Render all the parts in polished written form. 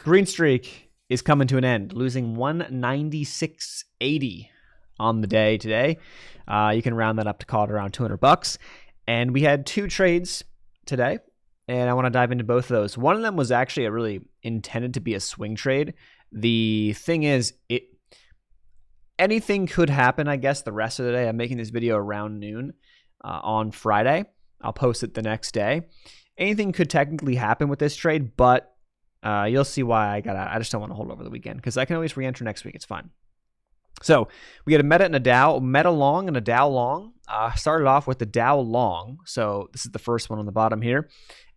green streak is coming to an end, losing 196.80 on the day today. You can round that up to call it around $200. And we had 2 trades today, and I want to dive into both of those. One of them was actually really intended to be a swing trade. The thing is, anything could happen, I guess, the rest of the day. I'm making this video around noon on Friday. I'll post it the next day. Anything could technically happen with this trade, but you'll see why I got out. I just don't want to hold over the weekend because I can always re-enter next week. It's fine. So we had a meta and a DOW, meta long and a DOW long. Started off with the DOW long. So this is the first one on the bottom here.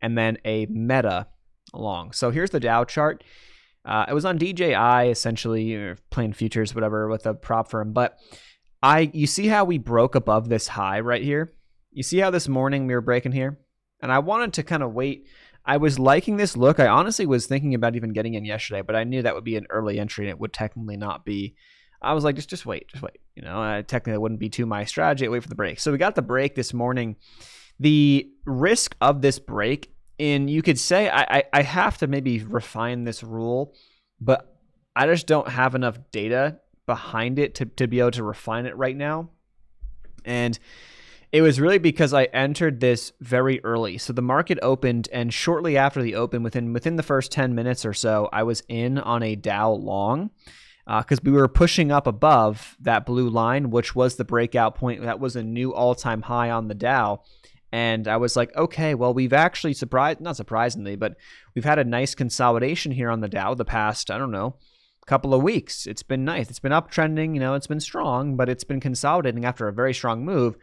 And then a meta long. So here's the DOW chart. It was on DJI, essentially, or playing futures, whatever, with a prop firm. But you see how we broke above this high right here? You see how this morning we were breaking here? And I wanted to kind of wait. I was liking this look. I honestly was thinking about even getting in yesterday, but I knew that would be an early entry and it would technically not be. I was like, just wait. You know, technically it wouldn't be too my strategy. I'd wait for the break. So we got the break this morning. The risk of this break, and you could say I have to maybe refine this rule, but I just don't have enough data behind it to be able to refine it right now. And it was really because I entered this very early. So the market opened, and shortly after the open, within the first 10 minutes or so, I was in on a DOW long because we were pushing up above that blue line, which was the breakout point. That was a new all-time high on the DOW. And I was like, okay, well, we've actually not surprisingly, but we've had a nice consolidation here on the DOW the past, I don't know, couple of weeks. It's been nice. It's been uptrending, you know, it's been strong, but it's been consolidating after a very strong move.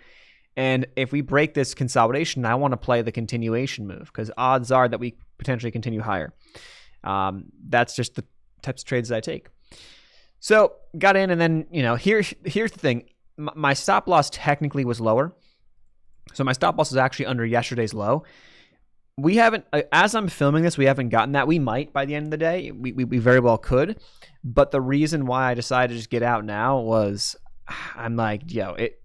And if we break this consolidation, I want to play the continuation move because odds are that we potentially continue higher. That's just the types of trades that I take. So got in, and then, you know, here's the thing. My stop loss technically was lower. So my stop loss is actually under yesterday's low. We haven't, as I'm filming this, we haven't gotten that. We might by the end of the day. We very well could. But the reason why I decided to just get out now was I'm like, yo, it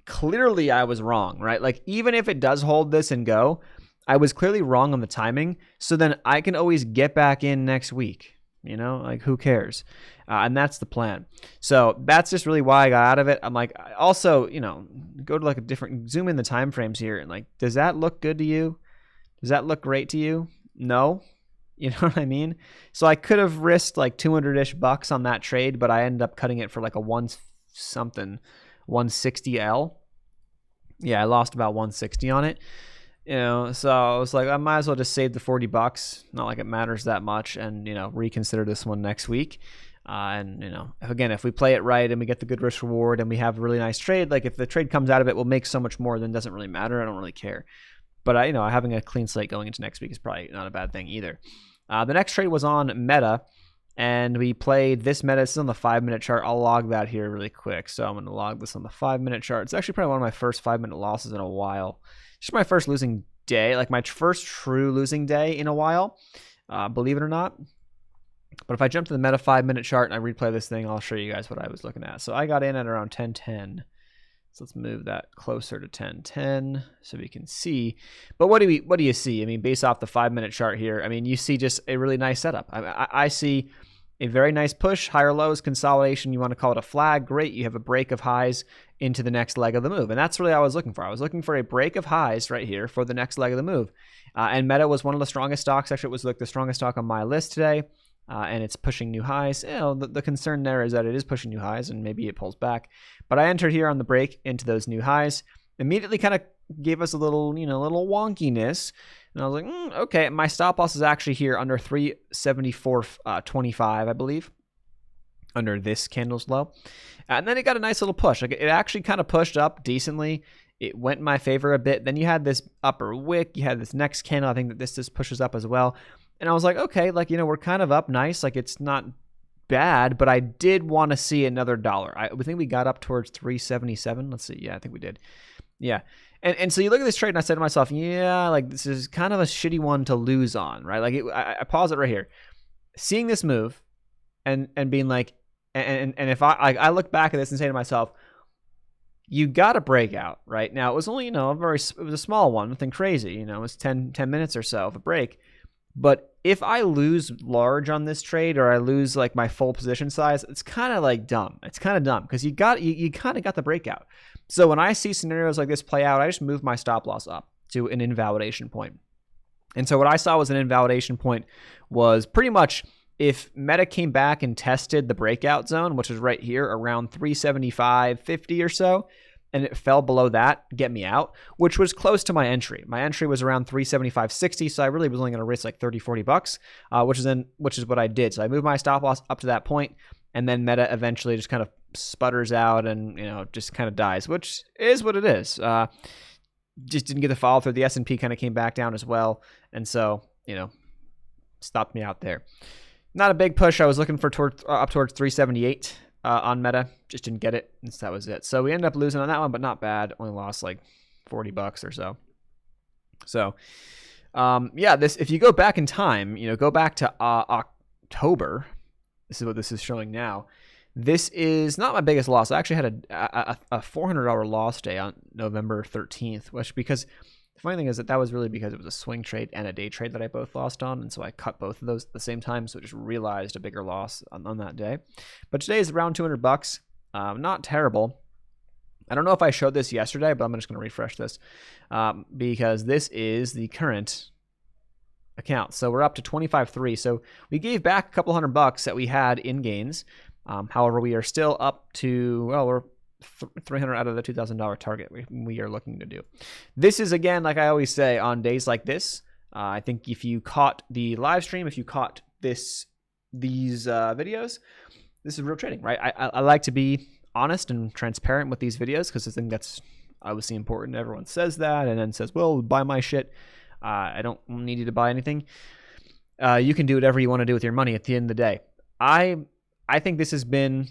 clearly I was wrong, right? Like, even if it does hold this and go, I was clearly wrong on the timing. So then I can always get back in next week. You know, like, who cares? And that's the plan. So that's just really why I got out of it. I'm like, also, you know, go to like a different, zoom in the time frames here, and like, does that look good to you? Does that look great to you? No. You know what I mean? So I could have risked like 200-ish bucks on that trade, but I ended up cutting it for like a 160L. Yeah, I lost about 160 on it. You know, so I was like, I might as well just save the 40 bucks. Not like it matters that much, and, you know, reconsider this one next week. And, you know, again, if we play it right and we get the good risk reward and we have a really nice trade, like if the trade comes out of it, we'll make so much more, then it doesn't really matter. I don't really care. But, you know, having a clean slate going into next week is probably not a bad thing either. The next trade was on meta, and we played this meta. This is on the 5-minute chart. I'll log that here really quick. So I'm going to log this on the 5-minute chart. It's actually probably one of my first 5-minute losses in a while. Just my first losing day, like my first true losing day in a while, believe it or not. But if I jump to the meta 5-minute chart and I replay this thing, I'll show you guys what I was looking at. So I got in at around 10:10. So let's move that closer to 10:10 so we can see. But what do you see? I mean, based off the 5-minute chart here, I mean, you see just a really nice setup. I see a very nice push, higher lows, consolidation. You want to call it a flag? Great. You have a break of highs into the next leg of the move. And that's really what I was looking for. I was looking for a break of highs right here for the next leg of the move. And Meta was one of the strongest stocks. Actually, it was like the strongest stock on my list today. And it's pushing new highs. You know, the concern there is that it is pushing new highs and maybe it pulls back. But I entered here on the break into those new highs. Immediately kind of gave us a little, you know, little wonkiness. And I was like, okay, my stop loss is actually here under 374.25, I believe, under this candle's low. And then it got a nice little push. Like, it actually kind of pushed up decently. It went in my favor a bit. Then you had this upper wick. You had this next candle. I think that this just pushes up as well. And I was like, okay, like, you know, we're kind of up nice. Like, it's not bad, but I did want to see another dollar. I think we got up towards 377. Let's see. Yeah, I think we did. Yeah. And so you look at this trade and I said to myself, yeah, like, this is kind of a shitty one to lose on, right? Like, I pause it right here. Seeing this move and being like, and if I look back at this and say to myself, you got a breakout, right? Now, it was only, you know, it was a small one, nothing crazy, you know, it was 10 minutes or so of a break. But if I lose large on this trade or I lose like my full position size, it's kind of like dumb. It's kind of dumb because you kind of got the breakout. So when I see scenarios like this play out, I just move my stop loss up to an invalidation point. And so what I saw was an invalidation point was pretty much if Meta came back and tested the breakout zone, which is right here around 375.50 or so, and it fell below that, get me out, which was close to my entry. My entry was around 375.60, so I really was only going to risk like 30-40 bucks, which is what I did. So I moved my stop loss up to that point, and then Meta eventually just kind of sputters out and just kind of dies, which is what it is. Just didn't get the follow through. The S&P kind of came back down as well, and so stopped me out there. Not a big push. I was looking for up towards 378 on Meta. Just didn't get it, and so that was it. So we ended up losing on that one, but not bad. Only lost like 40 bucks or so. So yeah, if you go back in time, go back to October. This is what this is showing now. This is not my biggest loss. I actually had a $400 loss day on November 13th, which because the funny thing is that was really because it was a swing trade and a day trade that I both lost on, and so I cut both of those at the same time, so I just realized a bigger loss on that day. But today is around 200 bucks. Not terrible. I don't know if I showed this yesterday, but I'm just going to refresh this because this is the current account. So we're up to 25.3. So we gave back a couple $100 that we had in gains. However, we are still up to, we're 300 out of the $2,000 target we are looking to do. This is, again, like I always say, on days like this, I think if you caught the live stream, if you caught these videos, this is real trading, right? I like to be honest and transparent with these videos because I think that's obviously important. Everyone says that and then says, well, buy my shit. I don't need you to buy anything. You can do whatever you want to do with your money at the end of the day. I think this has been,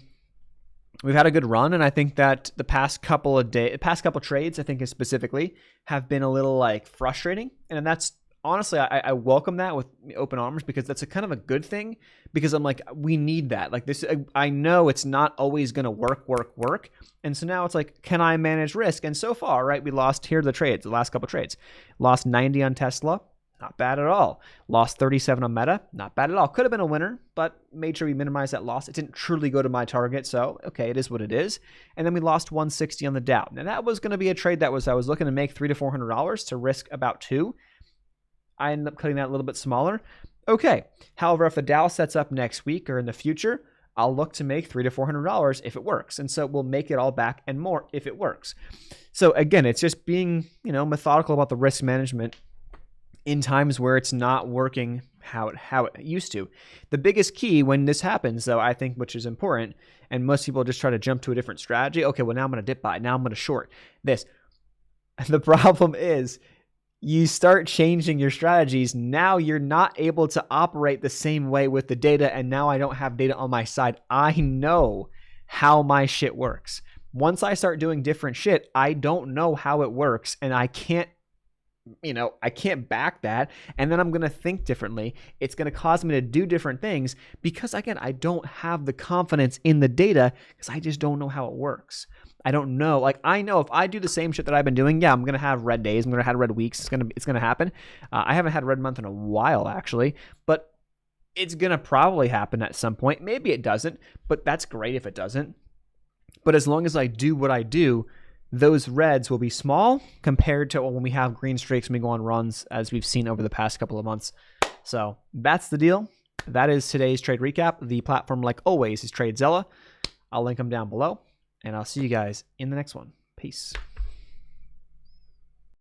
we've had a good run, and I think that the past couple trades, I think specifically, have been a little like frustrating, and that's honestly, I welcome that with open arms because that's a kind of a good thing because I'm like, we need that. Like this, I know it's not always going to work, and so now it's like, can I manage risk? And so far, right, we lost here the last couple trades, lost 90 on Tesla. Not bad at all. Lost 37 on Meta. Not bad at all. Could have been a winner, but made sure we minimized that loss. It didn't truly go to my target, so okay, it is what it is. And then we lost 160 on the DOW. Now that was going to be a trade I was looking to make $300 to $400 to risk about $2. I ended up cutting that a little bit smaller. Okay. However, if the DOW sets up next week or in the future, I'll look to make $300 to $400 if it works. And so we'll make it all back and more if it works. So again, it's just being, methodical about the risk management in times where it's not working how it used to. The biggest key when this happens, though, I think, which is important, and most people just try to jump to a different strategy. Okay, well, now I'm going to dip buy. Now I'm going to short this. The problem is you start changing your strategies. Now you're not able to operate the same way with the data, and now I don't have data on my side. I know how my shit works. Once I start doing different shit, I don't know how it works, and I can't back that, and then I'm going to think differently. It's going to cause me to do different things because, again, I don't have the confidence in the data because I just don't know how it works. I don't know. Like, I know if I do the same shit that I've been doing, yeah, I'm going to have red days. I'm going to have red weeks. It's going to happen. I haven't had a red month in a while, actually, but it's going to probably happen at some point. Maybe it doesn't, but that's great if it doesn't. But as long as I do what I do, those reds will be small compared to when we have green streaks and we go on runs, as we've seen over the past couple of months. So that's the deal. That is today's trade recap. The platform, like always, is TradeZella. I'll link them down below, and I'll see you guys in the next one. Peace.